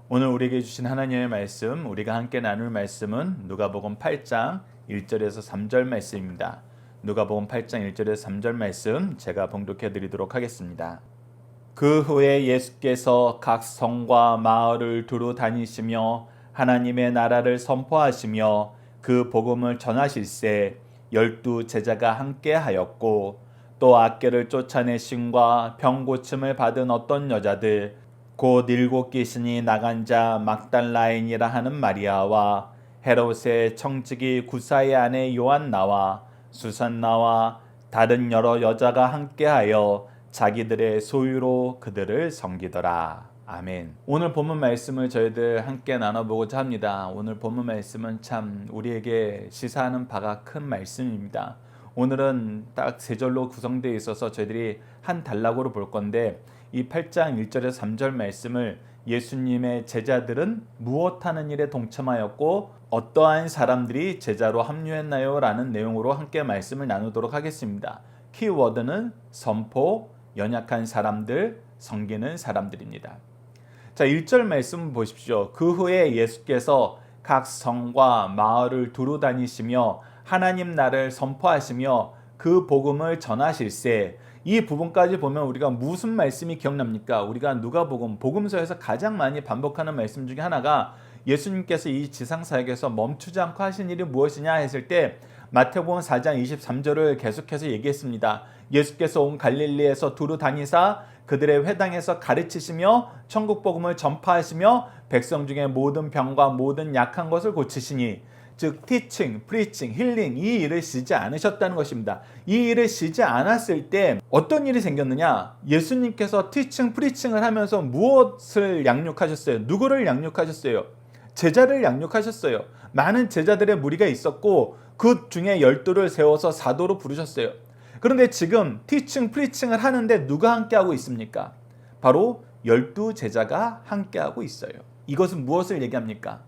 오늘 우리에게 주신 하나님의 말씀, 우리가 함께 나눌 말씀은 누가복음 8장 1절에서 3절 말씀입니다. 누가복음 8장 1절에서 3절 말씀 제가 봉독해 드리도록 하겠습니다. 그 후에 예수께서 각 성과 마을을 두루 다니시며 하나님의 나라를 선포하시며 그 복음을 전하실세 12 제자가 함께 하였고 또 악귀를 쫓아내심과 병 고침을 받은 어떤 여자들 곧 7 귀신이 나간 자 막달라인이라 하는 마리아와 헤롯의 청지기 구사의 아내 요한나와 수산나와 다른 여러 여자가 함께하여 자기들의 소유로 그들을 섬기더라. 아멘. 오늘 본문 말씀을 저희들 함께 나눠보고자 합니다. 오늘 본문 말씀은 참 우리에게 시사하는 바가 큰 말씀입니다. 오늘은 딱 3절로 구성되어 있어서 저희들이 한 단락으로 볼 건데 이 8장 1절에서 3절 말씀을 예수님의 제자들은 무엇하는 일에 동참하였고 어떠한 사람들이 제자로 합류했나요? 라는 내용으로 함께 말씀을 나누도록 하겠습니다. 키워드는 선포, 연약한 사람들, 섬기는 사람들입니다. 자, 1절 말씀 보십시오. 그 후에 예수께서 각 성과 마을을 두루 다니시며 하나님 나라를 선포하시며 그 복음을 전하실세. 이 부분까지 보면 우리가 무슨 말씀이 기억납니까? 우리가 누가복음, 복음서에서 가장 많이 반복하는 말씀 중에 하나가 예수님께서 이 지상사역에서 멈추지 않고 하신 일이 무엇이냐 했을 때 마태복음 4장 23절을 계속해서 얘기했습니다. 예수께서 온 갈릴리에서 두루 다니사 그들의 회당에서 가르치시며 천국 복음을 전파하시며 백성 중에 모든 병과 모든 약한 것을 고치시니 즉 teaching, preaching, healing 이 일을 쉬지 않으셨다는 것입니다. 이 일을 쉬지 않았을 때 어떤 일이 생겼느냐? 예수님께서 teaching, preaching을 하면서 무엇을 양육하셨어요? 누구를 양육하셨어요? 제자를 양육하셨어요. 많은 제자들의 무리가 있었고 그 중에 12를 세워서 사도로 부르셨어요. 그런데 지금 teaching, preaching을 하는데 누가 함께하고 있습니까? 바로 12 제자가 함께하고 있어요. 이것은 무엇을 얘기합니까?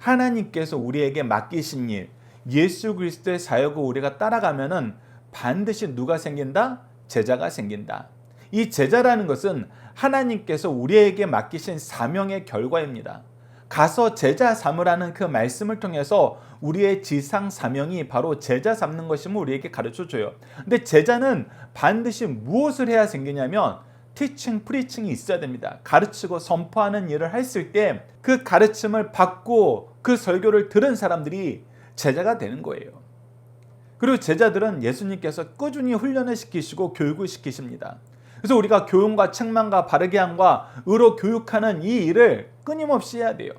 하나님께서 우리에게 맡기신 일, 예수 그리스도의 사역을 우리가 따라가면은 반드시 누가 생긴다? 제자가 생긴다. 이 제자라는 것은 하나님께서 우리에게 맡기신 사명의 결과입니다. 가서 제자 삼으라는 그 말씀을 통해서 우리의 지상 사명이 바로 제자 삼는 것임을 우리에게 가르쳐줘요. 근데 제자는 반드시 무엇을 해야 생기냐면 teaching, preaching이 있어야 됩니다. 가르치고 선포하는 일을 했을 때 그 가르침을 받고 그 설교를 들은 사람들이 제자가 되는 거예요. 그리고 제자들은 예수님께서 꾸준히 훈련을 시키시고 교육을 시키십니다. 그래서 우리가 교훈과 책망과 바르게 함과 의로 교육하는 이 일을 끊임없이 해야 돼요.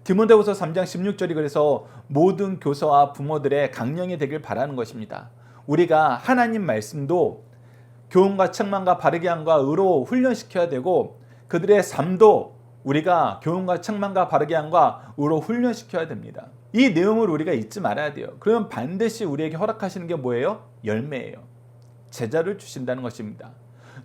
디모데후서 3장 16절이 그래서 모든 교사와 부모들의 강령이 되길 바라는 것입니다. 우리가 하나님 말씀도 교훈과 책망과 바르게 함과 의로 훈련시켜야 되고 그들의 삶도 우리가 교훈과 책망과 바르게 함과 의로 훈련시켜야 됩니다. 이 내용을 우리가 잊지 말아야 돼요. 그러면 반드시 우리에게 허락하시는 게 뭐예요? 열매예요. 제자를 주신다는 것입니다.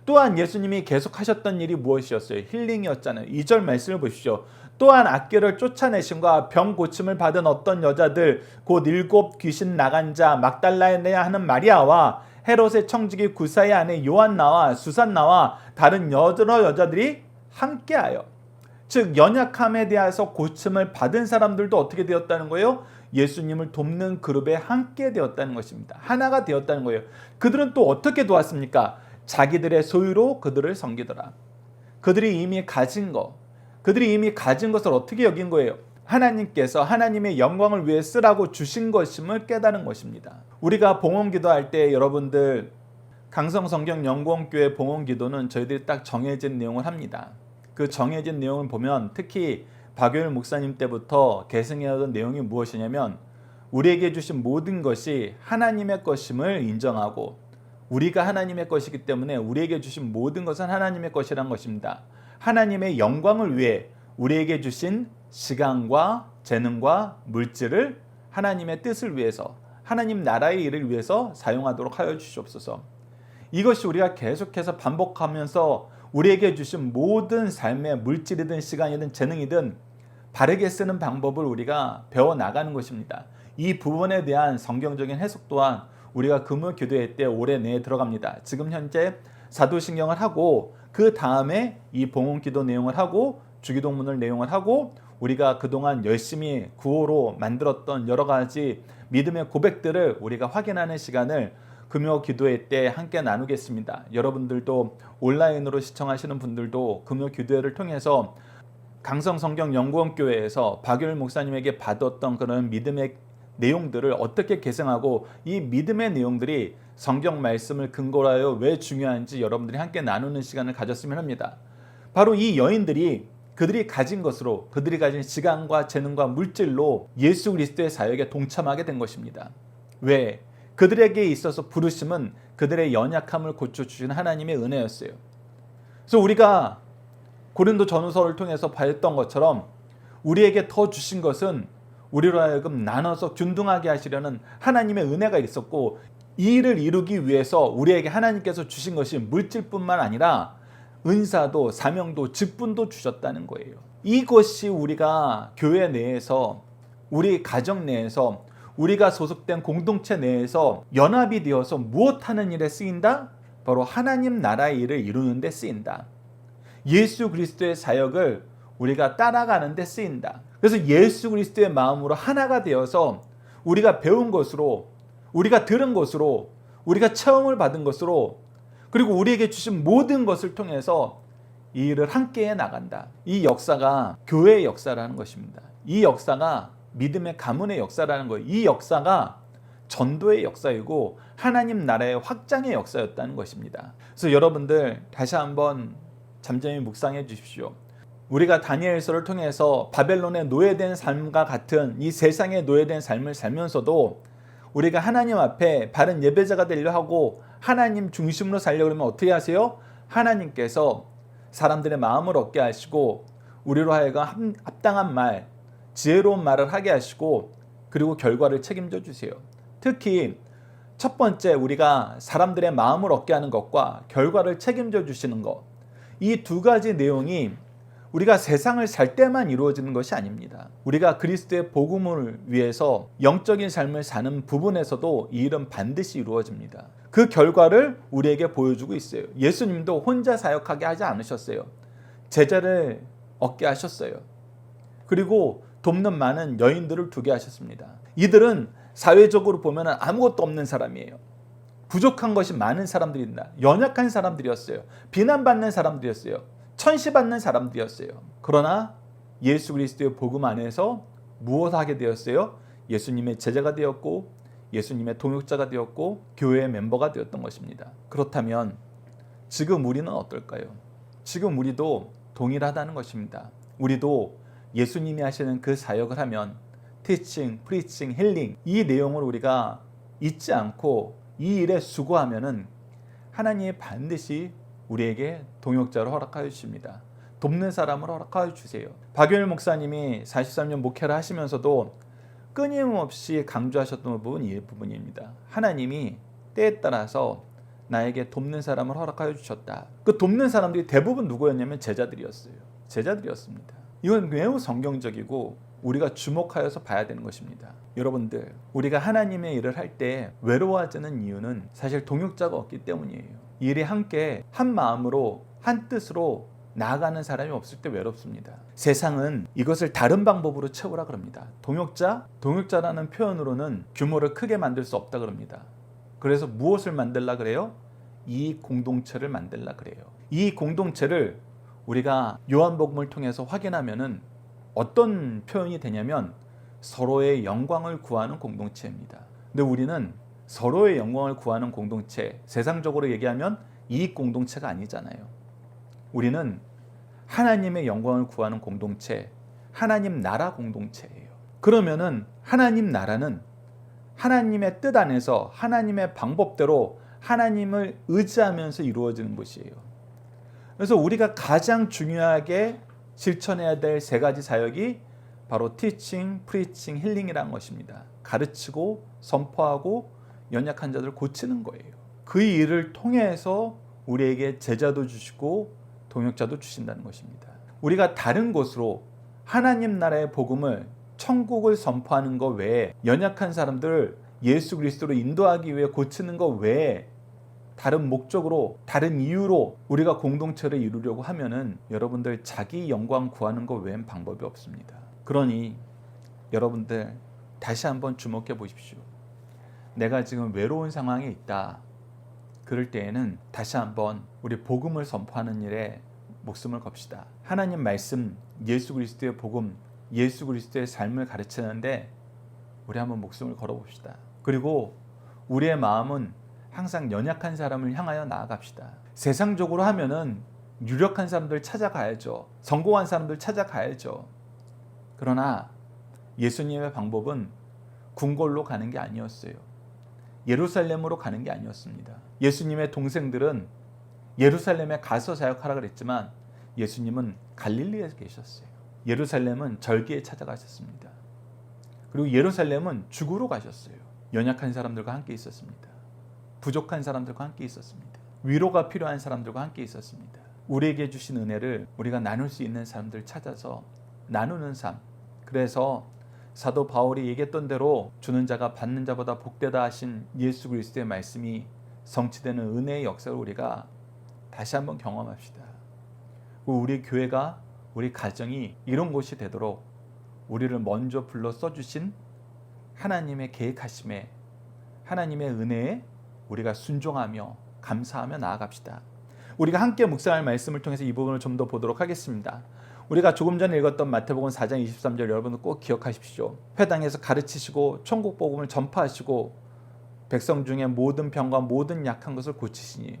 또한 예수님이 계속 하셨던 일이 무엇이었어요? 힐링이었잖아요. 2절 말씀을 보십시오. 또한 악귀를 쫓아내심과 병 고침을 받은 어떤 여자들 곧 7 귀신 나간 자 막달라에 하는 마리아와 헤롯의 청지기 구사의 아내 요한나와 수산나와 다른 여러 여자들이 함께하여 즉 연약함에 대해서 고침을 받은 사람들도 어떻게 되었다는 거예요? 예수님을 돕는 그룹에 함께 되었다는 것입니다. 하나가 되었다는 거예요. 그들은 또 어떻게 도왔습니까? 자기들의 소유로 그들을 섬기더라. 그들이 이미 가진 것을 어떻게 여긴 거예요? 하나님께서 하나님의 영광을 위해 쓰라고 주신 것임을 깨달은 것입니다. 우리가 봉헌기도할 때 여러분들 강성성경연구원교회 봉헌기도는 저희들이 딱 정해진 내용을 합니다. 그 정해진 내용을 보면 특히 박효일 목사님 때부터 계승해오던 내용이 무엇이냐면 우리에게 주신 모든 것이 하나님의 것임을 인정하고 우리가 하나님의 것이기 때문에 우리에게 주신 모든 것은 하나님의 것이란 것입니다. 하나님의 영광을 위해 우리에게 주신 시간과 재능과 물질을 하나님의 뜻을 위해서 하나님 나라의 일을 위해서 사용하도록 하여 주시옵소서. 이것이 우리가 계속해서 반복하면서 우리에게 주신 모든 삶의 물질이든 시간이든 재능이든 바르게 쓰는 방법을 우리가 배워나가는 것입니다. 이 부분에 대한 성경적인 해석 또한 우리가 금요 기도회 때 올해 내에 들어갑니다. 지금 현재 사도신경을 하고 그 다음에 이 봉헌기도 내용을 하고 주기도문을 내용을 하고 우리가 그동안 열심히 구호로 만들었던 여러 가지 믿음의 고백들을 우리가 확인하는 시간을 금요 기도회 때 함께 나누겠습니다. 여러분들도 온라인으로 시청하시는 분들도 금요 기도회를 통해서 강성성경연구원교회에서 박유일 목사님에게 받았던 그런 믿음의 내용들을 어떻게 계승하고 이 믿음의 내용들이 성경 말씀을 근거로 하여 왜 중요한지 여러분들이 함께 나누는 시간을 가졌으면 합니다. 바로 이 여인들이 그들이 가진 것으로 그들이 가진 시간과 재능과 물질로 예수 그리스도의 사역에 동참하게 된 것입니다. 왜? 그들에게 있어서 부르심은 그들의 연약함을 고쳐주신 하나님의 은혜였어요. 그래서 우리가 고린도 전후서를 통해서 봤던 것처럼 우리에게 더 주신 것은 우리로 하여금 나눠서 균등하게 하시려는 하나님의 은혜가 있었고, 이 일을 이루기 위해서 우리에게 하나님께서 주신 것이 물질뿐만 아니라 은사도 사명도 직분도 주셨다는 거예요. 이것이 우리가 교회 내에서 우리 가정 내에서 우리가 소속된 공동체 내에서 연합이 되어서 무엇하는 일에 쓰인다? 바로 하나님 나라의 일을 이루는 데 쓰인다. 예수 그리스도의 사역을 우리가 따라가는 데 쓰인다. 그래서 예수 그리스도의 마음으로 하나가 되어서 우리가 배운 것으로, 우리가 들은 것으로, 우리가 체험을 받은 것으로, 그리고 우리에게 주신 모든 것을 통해서 이 일을 함께 해 나간다. 이 역사가 교회의 역사라는 것입니다. 이 역사가 믿음의 가문의 역사라는 거예요. 이 역사가 전도의 역사이고 하나님 나라의 확장의 역사였다는 것입니다. 그래서 여러분들 다시 한번 잠잠히 묵상해 주십시오. 우리가 다니엘서를 통해서 바벨론의 노예된 삶과 같은 이 세상에 노예된 삶을 살면서도 우리가 하나님 앞에 바른 예배자가 되려 하고 하나님 중심으로 살려고 하면 어떻게 하세요? 하나님께서 사람들의 마음을 얻게 하시고 우리로 하여금 합당한 말, 지혜로운 말을 하게 하시고 그리고 결과를 책임져 주세요. 특히 첫 번째 우리가 사람들의 마음을 얻게 하는 것과 결과를 책임져 주시는 것, 이 두 가지 내용이 우리가 세상을 살 때만 이루어지는 것이 아닙니다. 우리가 그리스도의 복음을 위해서 영적인 삶을 사는 부분에서도 이 일은 반드시 이루어집니다. 그 결과를 우리에게 보여주고 있어요. 예수님도 혼자 사역하게 하지 않으셨어요. 제자를 얻게 하셨어요. 그리고 돕는 많은 여인들을 두게 하셨습니다. 이들은 사회적으로 보면 아무것도 없는 사람이에요. 부족한 것이 많은 사람들이다. 연약한 사람들이었어요. 비난받는 사람들이었어요. 천시받는 사람들이었어요. 그러나 예수 그리스도의 복음 안에서 무엇하게 되었어요? 예수님의 제자가 되었고 예수님의 동역자가 되었고 교회의 멤버가 되었던 것입니다. 그렇다면 지금 우리는 어떨까요? 지금 우리도 동일하다는 것입니다. 우리도 예수님이 하시는 그 사역을 하면 티칭, 프리칭, 힐링 이 내용을 우리가 잊지 않고 이 일에 수고하면은 하나님이 반드시 우리에게 동역자로 허락하여 주십니다. 돕는 사람을 허락하여 주세요. 박유일 목사님이 43년 목회를 하시면서도 끊임없이 강조하셨던 부분이 이 부분입니다. 하나님이 때에 따라서 나에게 돕는 사람을 허락하여 주셨다. 그 돕는 사람들이 대부분 누구였냐면 제자들이었어요. 제자들이었습니다. 이건 매우 성경적이고 우리가 주목하여서 봐야 되는 것입니다. 여러분들, 우리가 하나님의 일을 할 때 외로워하지는 이유는 사실 동역자가 없기 때문이에요. 일이 함께 한 마음으로 한 뜻으로 나아가는 사람이 없을 때 외롭습니다. 세상은 이것을 다른 방법으로 채우라 그럽니다. 동역자라는 표현으로는 규모를 크게 만들 수 없다 그럽니다. 그래서 무엇을 만들라 그래요? 이 공동체를 만들라 그래요. 이 공동체를 우리가 요한복음을 통해서 확인하면은 어떤 표현이 되냐면 서로의 영광을 구하는 공동체입니다. 근데 우리는 서로의 영광을 구하는 공동체, 세상적으로 얘기하면 이익 공동체가 아니잖아요. 우리는 하나님의 영광을 구하는 공동체, 하나님 나라 공동체예요. 그러면은 하나님 나라는 하나님의 뜻 안에서 하나님의 방법대로 하나님을 의지하면서 이루어지는 것이에요. 그래서 우리가 가장 중요하게 실천해야 될 세 가지 사역이 바로 티칭, 프리칭, 힐링이라는 것입니다. 가르치고 선포하고 연약한 자들을 고치는 거예요. 그 일을 통해서 우리에게 제자도 주시고 동역자도 주신다는 것입니다. 우리가 다른 곳으로 하나님 나라의 복음을, 천국을 선포하는 것 외에 연약한 사람들을 예수 그리스도로 인도하기 위해 고치는 것 외에 다른 목적으로, 다른 이유로 우리가 공동체를 이루려고 하면은 여러분들 자기 영광 구하는 거 외엔 방법이 없습니다. 그러니 여러분들 다시 한번 주목해 보십시오. 내가 지금 외로운 상황에 있다. 그럴 때에는 다시 한번 우리 복음을 선포하는 일에 목숨을 겁시다. 하나님 말씀, 예수 그리스도의 복음, 예수 그리스도의 삶을 가르치는데 우리 한번 목숨을 걸어봅시다. 그리고 우리의 마음은 항상 연약한 사람을 향하여 나아갑시다. 세상적으로 하면은 유력한 사람들 찾아가야죠. 성공한 사람들 찾아가야죠. 그러나 예수님의 방법은 궁궐로 가는 게 아니었어요. 예루살렘으로 가는 게 아니었습니다. 예수님의 동생들은 예루살렘에 가서 사역하라 그랬지만 예수님은 갈릴리에 계셨어요. 예루살렘은 절기에 찾아가셨습니다. 그리고 예루살렘은 죽으러 가셨어요. 연약한 사람들과 함께 있었습니다. 부족한 사람들과 함께 있었습니다. 위로가 필요한 사람들과 함께 있었습니다. 우리에게 주신 은혜를 우리가 나눌 수 있는 사람들 찾아서 나누는 삶. 그래서 사도 바울이 얘기했던 대로 주는 자가 받는 자보다 복되다 하신 예수 그리스도의 말씀이 성취되는 은혜의 역사를 우리가 다시 한번 경험합시다. 우리 교회가, 우리 가정이 이런 곳이 되도록 우리를 먼저 불러 써주신 하나님의 계획하심에, 하나님의 은혜에 우리가 순종하며 감사하며 나아갑시다. 우리가 함께 묵상할 말씀을 통해서 이 부분을 좀 더 보도록 하겠습니다. 우리가 조금 전에 읽었던 마태복음 4장 23절 여러분들 꼭 기억하십시오. 회당에서 가르치시고 천국 복음을 전파하시고 백성 중에 모든 병과 모든 약한 것을 고치시니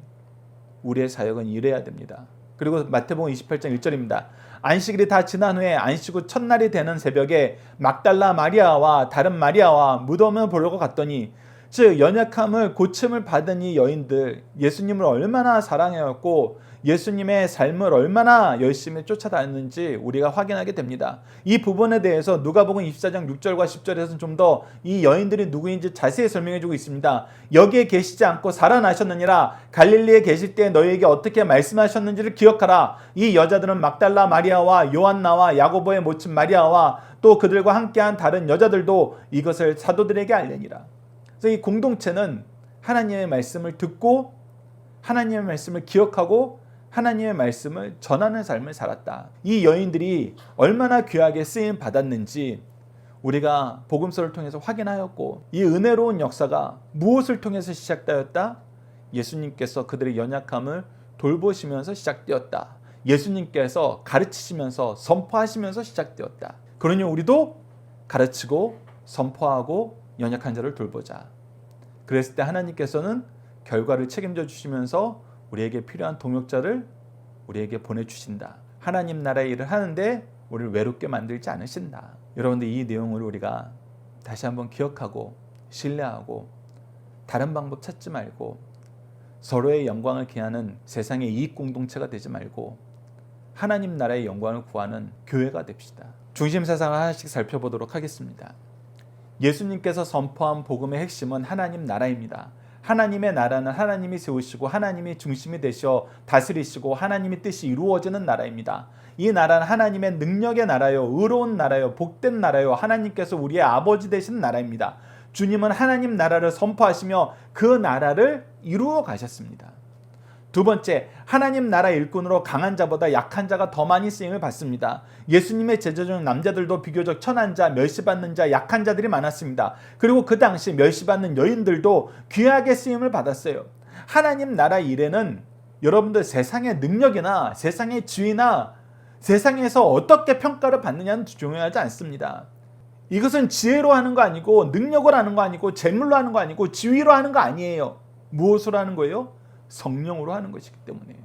우리의 사역은 이래야 됩니다. 그리고 마태복음 28장 1절입니다. 안식일이 다 지난 후에 안식 후 첫날이 되는 새벽에 막달라 마리아와 다른 마리아와 무덤을 보려고 갔더니, 즉 연약함을 고침을 받은 이 여인들 예수님을 얼마나 사랑해왔고 예수님의 삶을 얼마나 열심히 쫓아다녔는지 우리가 확인하게 됩니다. 이 부분에 대해서 누가복음 24장 6절과 10절에서는 좀 더 이 여인들이 누구인지 자세히 설명해주고 있습니다. 여기에 계시지 않고 살아나셨느니라. 갈릴리에 계실 때 너희에게 어떻게 말씀하셨는지를 기억하라. 이 여자들은 막달라 마리아와 요한나와 야고보의 모친 마리아와 또 그들과 함께한 다른 여자들도 이것을 사도들에게 알리니라. 그래서 이 공동체는 하나님의 말씀을 듣고 하나님의 말씀을 기억하고 하나님의 말씀을 전하는 삶을 살았다. 이 여인들이 얼마나 귀하게 쓰임 받았는지 우리가 복음서를 통해서 확인하였고, 이 은혜로운 역사가 무엇을 통해서 시작되었다? 예수님께서 그들의 연약함을 돌보시면서 시작되었다. 예수님께서 가르치시면서 선포하시면서 시작되었다. 그러니 우리도 가르치고 선포하고 연약한 자를 돌보자. 그랬을 때 하나님께서는 결과를 책임져 주시면서 우리에게 필요한 동역자를 우리에게 보내주신다. 하나님 나라의 일을 하는데 우리를 외롭게 만들지 않으신다. 여러분들 이 내용을 우리가 다시 한번 기억하고 신뢰하고 다른 방법 찾지 말고 서로의 영광을 기하는 세상의 이익 공동체가 되지 말고 하나님 나라의 영광을 구하는 교회가 됩시다. 중심 사상을 하나씩 살펴보도록 하겠습니다. 예수님께서 선포한 복음의 핵심은 하나님 나라입니다. 하나님의 나라는 하나님이 세우시고 하나님이 중심이 되셔 다스리시고 하나님의 뜻이 이루어지는 나라입니다. 이 나라는 하나님의 능력의 나라요, 의로운 나라요, 복된 나라요, 하나님께서 우리의 아버지 되신 나라입니다. 주님은 하나님 나라를 선포하시며 그 나라를 이루어 가셨습니다. 두 번째, 하나님 나라 일꾼으로 강한 자보다 약한 자가 더 많이 쓰임을 받습니다. 예수님의 제자 중 남자들도 비교적 천한 자, 멸시받는 자, 약한 자들이 많았습니다. 그리고 그 당시 멸시받는 여인들도 귀하게 쓰임을 받았어요. 하나님 나라 일에는 여러분들 세상의 능력이나 세상의 지위나 세상에서 어떻게 평가를 받느냐는 중요하지 않습니다. 이것은 지혜로 하는 거 아니고 능력으로 하는 거 아니고 재물로 하는 거 아니고 지위로 하는 거 아니에요. 무엇으로 하는 거예요? 성령으로 하는 것이기 때문에,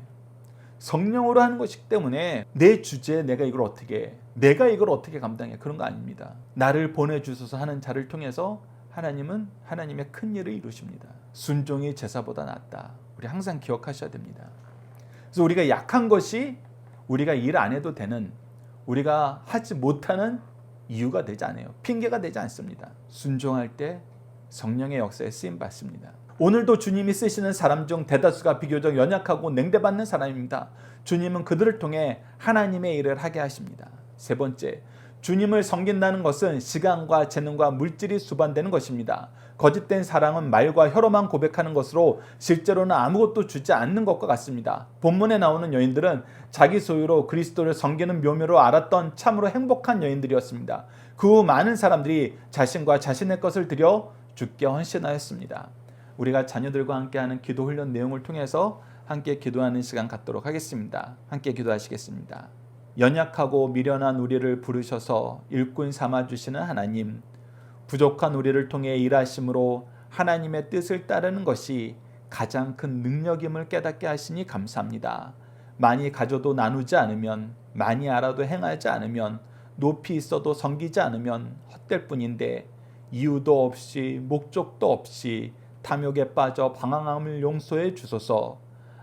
성령으로 하는 것이기 때문에 내 주제에 내가 이걸 어떻게 감당해, 그런 거 아닙니다. 나를 보내주셔서 하는 자를 통해서 하나님은 하나님의 큰 일을 이루십니다. 순종이 제사보다 낫다. 우리 항상 기억하셔야 됩니다. 그래서 우리가 약한 것이 우리가 일 안 해도 되는, 우리가 하지 못하는 이유가 되지 않아요. 핑계가 되지 않습니다. 순종할 때 성령의 역사에 쓰임 받습니다. 오늘도 주님이 쓰시는 사람 중 대다수가 비교적 연약하고 냉대받는 사람입니다. 주님은 그들을 통해 하나님의 일을 하게 하십니다. 세 번째, 주님을 섬긴다는 것은 시간과 재능과 물질이 수반되는 것입니다. 거짓된 사랑은 말과 혀로만 고백하는 것으로 실제로는 아무것도 주지 않는 것과 같습니다. 본문에 나오는 여인들은 자기 소유로 그리스도를 섬기는 묘미로 알았던 참으로 행복한 여인들이었습니다. 그 후 많은 사람들이 자신과 자신의 것을 드려 주께 헌신하였습니다. 우리가 자녀들과 함께하는 기도 훈련 내용을 통해서 함께 기도하는 시간 갖도록 하겠습니다. 함께 기도하시겠습니다. 연약하고 미련한 우리를 부르셔서 일꾼 삼아주시는 하나님, 부족한 우리를 통해 일하심으로 하나님의 뜻을 따르는 것이 가장 큰 능력임을 깨닫게 하시니 감사합니다. 많이 가져도 나누지 않으면, 많이 알아도 행하지 않으면, 높이 있어도 섬기지 않으면 헛될 뿐인데, 이유도 없이 목적도 없이 탐욕에 빠져 방황함을 용서해 주소서.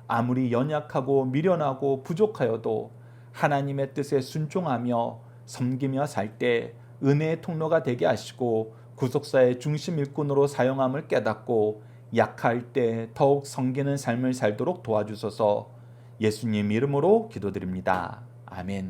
아무리 연약하고 미련하고 부족하여도 하나님의 뜻에 순종하며 섬기며 살 때 은혜의 통로가 되게 하시고 구속사의 중심 일꾼으로 사용함을 깨닫고 약할 때 더욱 섬기는 삶을 살도록 도와주소서. 예수님 이름으로 기도드립니다. 아멘.